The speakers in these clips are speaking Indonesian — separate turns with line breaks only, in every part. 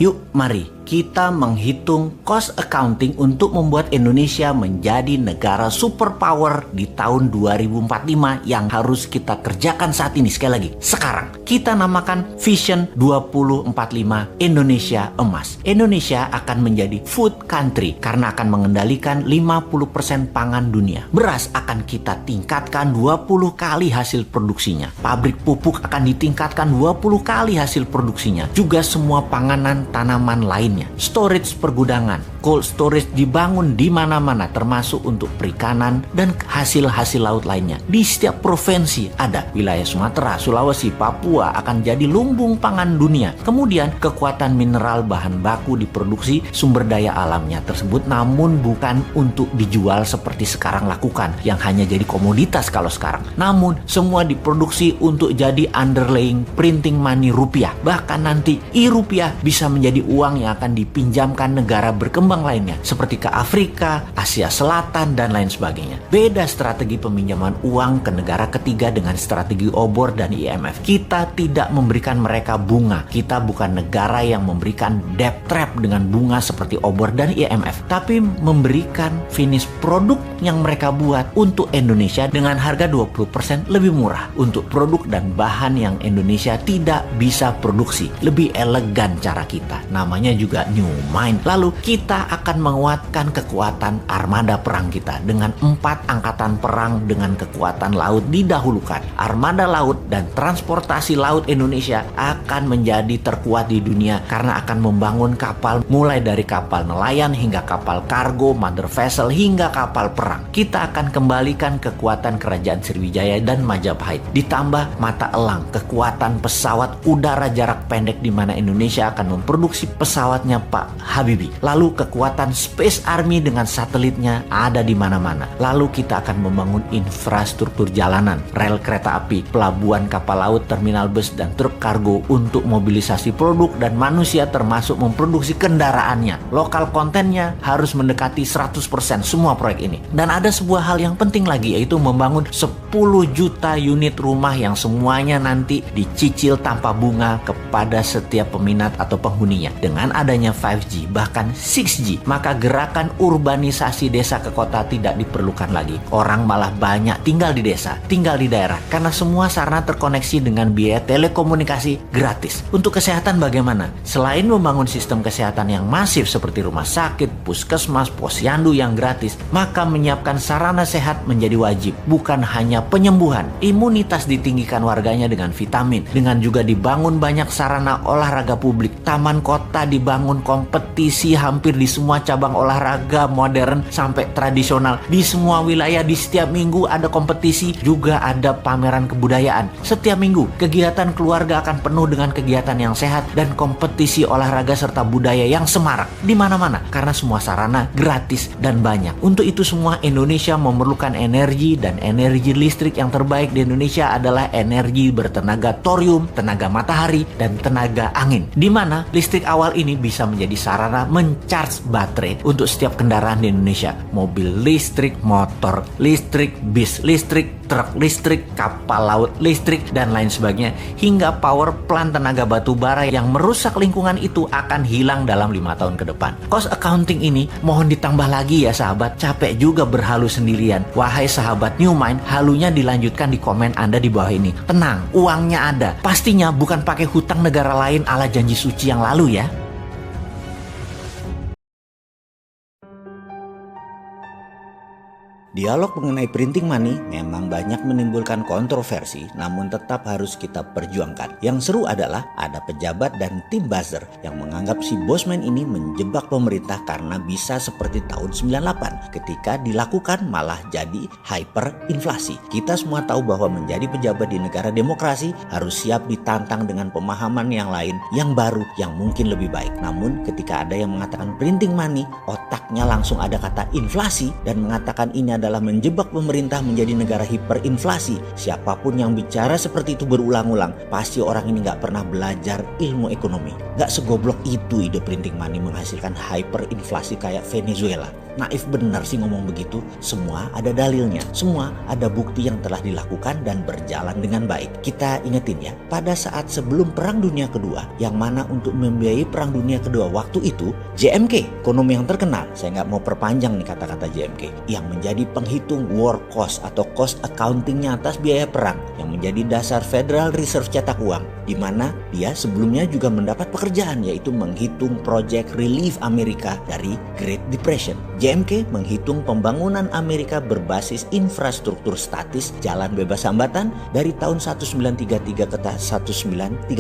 Yuk, mari kita menghitung cost accounting untuk membuat Indonesia menjadi negara superpower di tahun 2045 yang harus kita kerjakan saat ini. Sekali lagi, sekarang kita namakan Vision 2045 Indonesia Emas. Indonesia akan menjadi food country karena akan mengendalikan 50% pangan dunia. Beras akan kita tingkatkan 20 kali hasil produksinya. Pabrik pupuk akan ditingkatkan 20 kali hasil produksinya. Juga semua panganan tanaman lainnya. Storage pergudangan, cold storage dibangun di mana-mana termasuk untuk perikanan dan hasil-hasil laut lainnya. Di setiap provinsi ada. Wilayah Sumatera, Sulawesi, Papua akan jadi lumbung pangan dunia. Kemudian kekuatan mineral bahan baku diproduksi sumber daya alamnya tersebut, namun bukan untuk dijual seperti sekarang lakukan yang hanya jadi komoditas kalau sekarang. Namun semua diproduksi untuk jadi underlying printing money rupiah. Bahkan nanti rupiah bisa menjadi uang yang akan dipinjamkan negara berkembang lainnya seperti ke Afrika, Asia Selatan, dan lain sebagainya. Beda strategi peminjaman uang ke negara ketiga dengan strategi obor dan IMF. Kita tidak memberikan mereka bunga. Kita bukan negara yang memberikan debt trap dengan bunga seperti obor dan IMF, tapi memberikan finish produk yang mereka buat untuk Indonesia dengan harga 20% lebih murah untuk produk dan bahan yang Indonesia tidak bisa produksi. Lebih elegan cara kita. Namanya juga New Mind. Lalu kita akan menguatkan kekuatan armada perang kita dengan 4 angkatan perang dengan kekuatan laut didahulukan. Armada laut dan transportasi laut Indonesia akan menjadi terkuat di dunia karena akan membangun kapal mulai dari kapal nelayan hingga kapal kargo, mother vessel hingga kapal perang. Kita akan kembalikan kekuatan kerajaan Sriwijaya dan Majapahit. Ditambah mata elang kekuatan pesawat udara jarak pendek di mana Indonesia akan memproduksi pesawatnya Pak Habibie. Lalu kekuatan Space Army dengan satelitnya ada di mana-mana. Lalu kita akan membangun infrastruktur jalanan, rel kereta api, pelabuhan kapal laut, terminal bus, dan truk kargo untuk mobilisasi produk dan manusia termasuk memproduksi kendaraannya. Lokal kontennya harus mendekati 100% semua proyek ini. Dan ada sebuah hal yang penting lagi, yaitu membangun 10 juta unit rumah yang semuanya nanti dicicil tanpa bunga kepada setiap peminat atau penghuninya. Dengan adanya 5G bahkan 6G, maka gerakan urbanisasi desa ke kota tidak diperlukan lagi. Orang malah banyak tinggal di desa, tinggal di daerah karena semua sarana terkoneksi dengan biaya telekomunikasi gratis. Untuk kesehatan bagaimana? Selain membangun sistem kesehatan yang masif seperti rumah sakit, puskesmas, posyandu yang gratis, maka menyiapkan sarana sehat menjadi wajib. Bukan hanya penyembuhan, imunitas ditinggikan warganya dengan vitamin, dengan juga dibangun banyak sarana olahraga publik. Taman kota dibangun, kompetisi hampir di semua cabang olahraga modern sampai tradisional. Di semua wilayah di setiap minggu ada kompetisi, juga ada pameran kebudayaan. Setiap minggu kegiatan keluarga akan penuh dengan kegiatan yang sehat dan kompetisi olahraga serta budaya yang semarak di mana-mana karena semua sarana gratis dan banyak. Untuk itu semua Indonesia memerlukan energi, dan energi listrik yang terbaik di Indonesia adalah energi bertenaga thorium, tenaga matahari, dan tenaga angin. Di mana listrik awal ini bisa menjadi sarana mencharge baterai untuk setiap kendaraan di Indonesia. Mobil listrik, motor listrik, bis listrik, truk listrik, kapal laut listrik, dan lain sebagainya. Hingga power plant tenaga batu bara yang merusak lingkungan itu akan hilang dalam 5 tahun ke depan. Cost accounting ini mohon ditambah lagi ya sahabat. Capek juga berhalu sendirian. Wahai sahabat New Mind, halunya dilanjutkan di komen Anda di bawah ini. Tenang, uangnya ada. Pastinya bukan pakai hutang negara lain ala janji suci yang lalu ya. Dialog mengenai printing money memang banyak menimbulkan kontroversi, namun tetap harus kita perjuangkan. Yang seru adalah ada pejabat dan tim buzzer yang menganggap si Bosman ini menjebak pemerintah karena bisa seperti tahun 98 ketika dilakukan malah jadi hyperinflasi. Kita semua tahu bahwa menjadi pejabat di negara demokrasi harus siap ditantang dengan pemahaman yang lain, yang baru, yang mungkin lebih baik. Namun ketika ada yang mengatakan printing money, otaknya langsung ada kata inflasi dan mengatakan ini adalah adalah menjebak pemerintah menjadi negara hiperinflasi. Siapapun yang bicara seperti itu berulang-ulang, pasti orang ini nggak pernah belajar ilmu ekonomi. Nggak segoblok itu ide printing money menghasilkan hyperinflasi kayak Venezuela. Naif benar sih ngomong begitu. Semua ada dalilnya, semua ada bukti yang telah dilakukan dan berjalan dengan baik. Kita ingetin ya, pada saat sebelum Perang Dunia Kedua, yang mana untuk membiayai Perang Dunia Kedua waktu itu, JMK, ekonomi yang terkenal, saya nggak mau perpanjang nih kata-kata JMK, yang menjadi penghitung war cost atau cost accountingnya atas biaya perang, yang menjadi dasar Federal Reserve cetak uang, di mana dia sebelumnya juga mendapat pekerjaan, yaitu menghitung Project Relief Amerika dari Great Depression. JMK menghitung pembangunan Amerika berbasis infrastruktur statis jalan bebas hambatan dari tahun 1933 ke 1936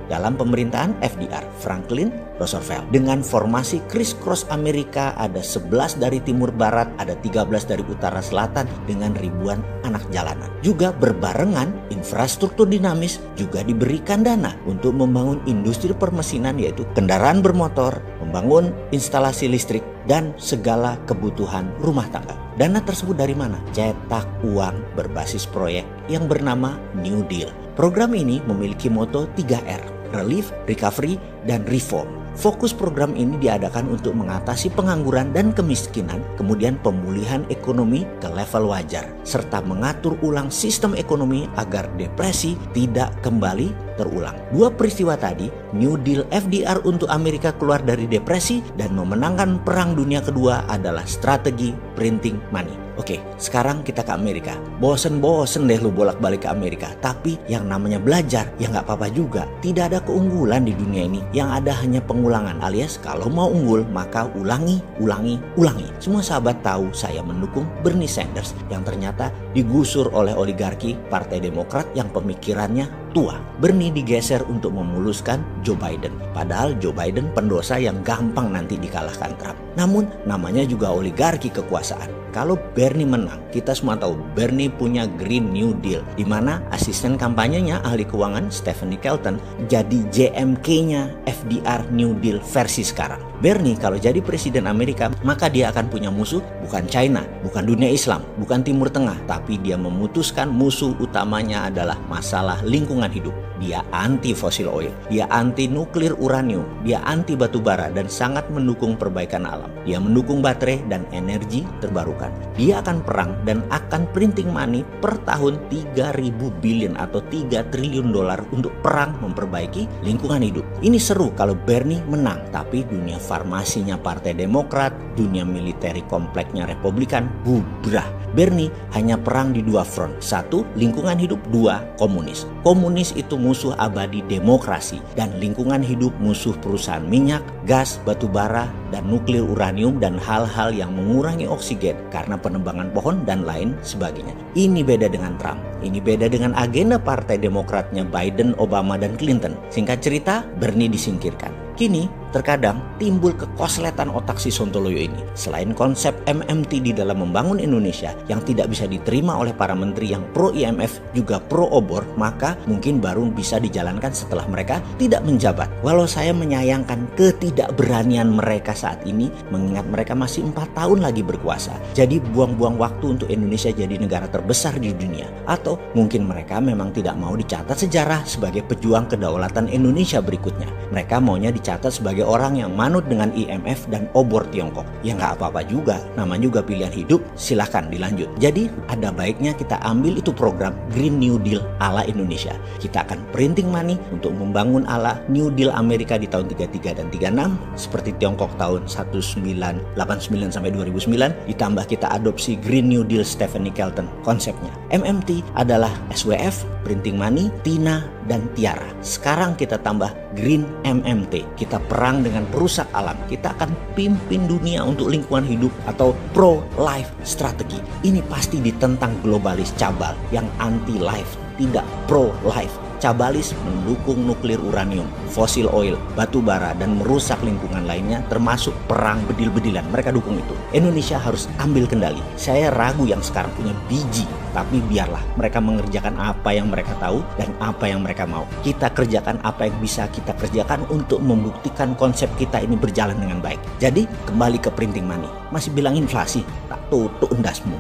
dalam pemerintahan FDR, Franklin Roosevelt. Dengan formasi criss-cross Amerika, ada 11 dari timur barat, ada 13 dari utara selatan dengan ribuan anak jalanan. Juga berbarengan infrastruktur dinamis juga diberikan dana untuk membangun industri permesinan, yaitu kendaraan bermotor, membangun instalasi listrik, dan segala kebutuhan rumah tangga. Dana tersebut dari mana? Cetak uang berbasis proyek yang bernama New Deal. Program ini memiliki moto 3R, Relief, Recovery, dan Reform. Fokus program ini diadakan untuk mengatasi pengangguran dan kemiskinan, kemudian pemulihan ekonomi ke level wajar, serta mengatur ulang sistem ekonomi agar depresi tidak kembali terulang. Dua peristiwa tadi, New Deal FDR untuk Amerika keluar dari depresi dan memenangkan Perang Dunia Kedua, adalah strategi printing money. Oke, sekarang kita ke Amerika. Bosen-bosen deh lu bolak-balik ke Amerika. Tapi yang namanya belajar, ya nggak apa-apa juga. Tidak ada keunggulan di dunia ini. Yang ada hanya pengulangan, alias kalau mau unggul, maka ulangi, ulangi, ulangi. Semua sahabat tahu saya mendukung Bernie Sanders yang ternyata digusur oleh oligarki Partai Demokrat yang pemikirannya tua. Bernie digeser untuk memuluskan Joe Biden. Padahal Joe Biden pendosa yang gampang nanti dikalahkan Trump. Namun namanya juga oligarki kekuasaan. Kalau Bernie menang, kita semua tahu Bernie punya Green New Deal, di mana asisten kampanyenya ahli keuangan Stephanie Kelton jadi JMK-nya FDR New Deal versi sekarang. Bernie kalau jadi presiden Amerika, maka dia akan punya musuh bukan China, bukan dunia Islam, bukan Timur Tengah, tapi dia memutuskan musuh utamanya adalah masalah lingkungan hidup. Dia anti fossil oil, dia anti nuklir uranium, dia anti batu bara dan sangat mendukung perbaikan alam. Dia mendukung baterai dan energi terbarukan. Dia akan perang dan akan printing money per tahun 3.000 billion atau 3 triliun dolar untuk perang memperbaiki lingkungan hidup. Ini seru kalau Bernie menang, tapi dunia farmasinya Partai Demokrat, dunia militeri kompleknya Republikan bubrah. Bernie hanya perang di dua front. Satu, lingkungan hidup. Dua, komunis. Komunis itu musuh abadi demokrasi, dan lingkungan hidup musuh perusahaan minyak, gas, batu bara, dan nuklir uranium, dan hal-hal yang mengurangi oksigen karena penebangan pohon dan lain sebagainya. Ini beda dengan Trump. Ini beda dengan agenda Partai Demokratnya Biden, Obama, dan Clinton. Singkat cerita, Bernie disingkirkan. Kini terkadang timbul kekosletan otak si Sontoloyo ini. Selain konsep MMT di dalam membangun Indonesia yang tidak bisa diterima oleh para menteri yang pro IMF juga pro obor, maka mungkin baru bisa dijalankan setelah mereka tidak menjabat. Walau saya menyayangkan ketidakberanian mereka saat ini, mengingat mereka masih 4 tahun lagi berkuasa. Jadi buang-buang waktu untuk Indonesia jadi negara terbesar di dunia. Atau mungkin mereka memang tidak mau dicatat sejarah sebagai pejuang kedaulatan Indonesia berikutnya. Mereka maunya dicatat sebagai orang yang manut dengan IMF dan obor Tiongkok. Ya nggak apa-apa juga, namanya juga pilihan hidup, silahkan dilanjut. Jadi ada baiknya kita ambil itu program Green New Deal ala Indonesia. Kita akan printing money untuk membangun ala New Deal Amerika di tahun 33 dan 36, seperti Tiongkok tahun 1989 sampai 2009, ditambah kita adopsi Green New Deal Stephanie Kelton konsepnya. MMT adalah SWF, printing money, TINA, dan Tiara. Sekarang kita tambah Green MMT. Kita perang dengan perusak alam. Kita akan pimpin dunia untuk lingkungan hidup atau pro-life strategi. Ini pasti ditentang globalis cabal yang anti-life, tidak pro-life. Cabalis mendukung nuklir uranium, fosil oil, batu bara, dan merusak lingkungan lainnya, termasuk perang bedil-bedilan. Mereka dukung itu. Indonesia harus ambil kendali. Saya ragu yang sekarang punya biji, tapi biarlah mereka mengerjakan apa yang mereka tahu dan apa yang mereka mau. Kita kerjakan apa yang bisa kita kerjakan untuk membuktikan konsep kita ini berjalan dengan baik. Jadi kembali ke printing money. Masih bilang inflasi, tak tutup endasmu.